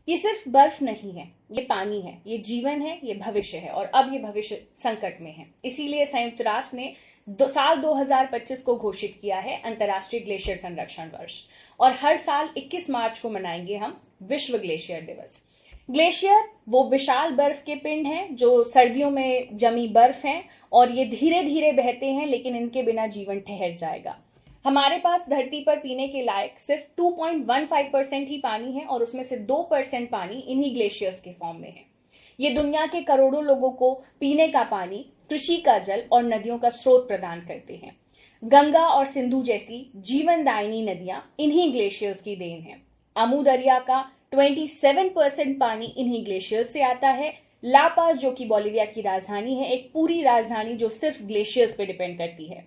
ये सिर्फ बर्फ नहीं है, ये पानी है, ये जीवन है, ये भविष्य है और अब ये भविष्य संकट में है। इसीलिए संयुक्त राष्ट्र ने साल 2025 को घोषित किया है अंतर्राष्ट्रीय ग्लेशियर संरक्षण वर्ष और हर साल 21 मार्च को मनाएंगे हम विश्व ग्लेशियर दिवस। ग्लेशियर वो विशाल बर्फ के पिंड हैं जो सर्दियों में जमी बर्फ हैं और ये धीरे धीरे बहते हैं, लेकिन इनके बिना जीवन ठहर जाएगा। हमारे पास धरती पर पीने के लायक सिर्फ 2.15% ही पानी है और उसमें से 2% पानी इन्हीं ग्लेशियर्स के फॉर्म में है। ये दुनिया के करोड़ों लोगों को पीने का पानी, कृषि का जल और नदियों का स्रोत प्रदान करते हैं। गंगा और सिंधु जैसी जीवनदायिनी नदियां इन्हीं ग्लेशियर्स की देन है। अमू दरिया का 27% पानी इन्हीं ग्लेशियर्स से आता है। ला पाज, जो कि बोलिविया की राजधानी है, एक पूरी राजधानी जो सिर्फ ग्लेशियर्स पे डिपेंड करती है।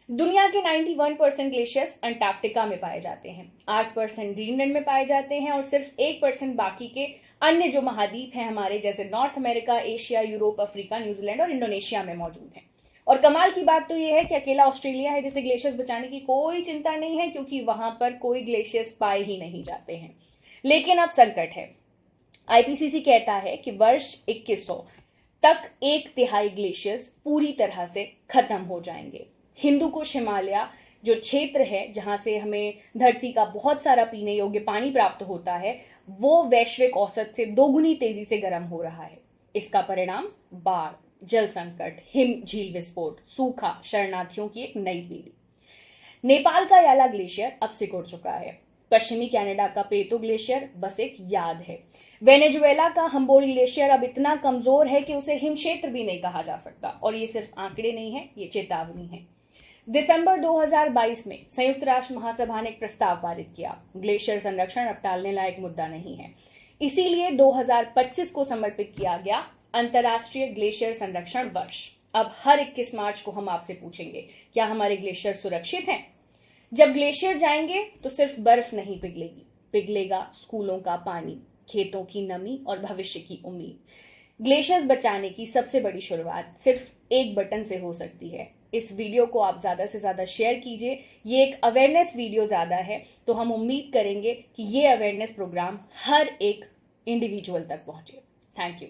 दुनिया के 91% ग्लेशियर्स अंटार्कटिका में पाए जाते हैं, 8% ग्रीनलैंड में पाए जाते हैं और सिर्फ 1% बाकी के अन्य जो महाद्वीप हैं हमारे, जैसे north America, Asia, Europe, Africa, New Zealand और इंडोनेशिया में मौजूद हैं। और कमाल की बात तो यह है कि अकेला ऑस्ट्रेलिया है जिसे ग्लेशियर्स बचाने की कोई चिंता नहीं है, क्योंकि वहां पर कोई ग्लेशियर्स पाए ही नहीं जाते हैं। लेकिन अब संकट है। आईपीसीसी कहता है कि वर्ष 2100 तक 1/3 ग्लेशियर्स पूरी तरह से खत्म हो जाएंगे। हिंदू कुश हिमालय जो क्षेत्र है जहां से हमें धरती का बहुत सारा पीने योग्य पानी प्राप्त होता है, वो वैश्विक औसत से 2 गुनी तेजी से गर्म हो रहा है। इसका परिणाम बाढ़, जल संकट, हिम झील विस्फोट, सूखा, शरणार्थियों की एक नई पीढ़ी। नेपाल का याला ग्लेशियर अब सिकुड़ चुका है। पश्चिमी कनाडा का पेतो ग्लेशियर बस एक याद है। वेनेजुएला का हम्बोल्ट ग्लेशियर अब इतना कमजोर है कि उसे हिम क्षेत्र भी नहीं कहा जा सकता। और ये सिर्फ आंकड़े नहीं है, ये चेतावनी है। दिसंबर 2022 में संयुक्त राष्ट्र महासभा ने एक प्रस्ताव पारित किया। ग्लेशियर संरक्षण अब टालने लायक मुद्दा नहीं है, इसीलिए 2025 को समर्पित किया गया अंतर्राष्ट्रीय ग्लेशियर संरक्षण वर्ष। अब हर 21 मार्च को हम आपसे पूछेंगे, क्या हमारे ग्लेशियर सुरक्षित हैं? जब ग्लेशियर जाएंगे तो सिर्फ बर्फ नहीं पिघलेगी, पिघलेगा स्कूलों का पानी, खेतों की नमी और भविष्य की उम्मीद। ग्लेशियर्स बचाने की सबसे बड़ी शुरुआत सिर्फ एक बटन से हो सकती है। इस वीडियो को आप ज्यादा से ज्यादा शेयर कीजिए। ये एक अवेयरनेस वीडियो ज्यादा है, तो हम उम्मीद करेंगे कि ये अवेयरनेस प्रोग्राम हर एक इंडिविजुअल तक पहुंचे। Thank you.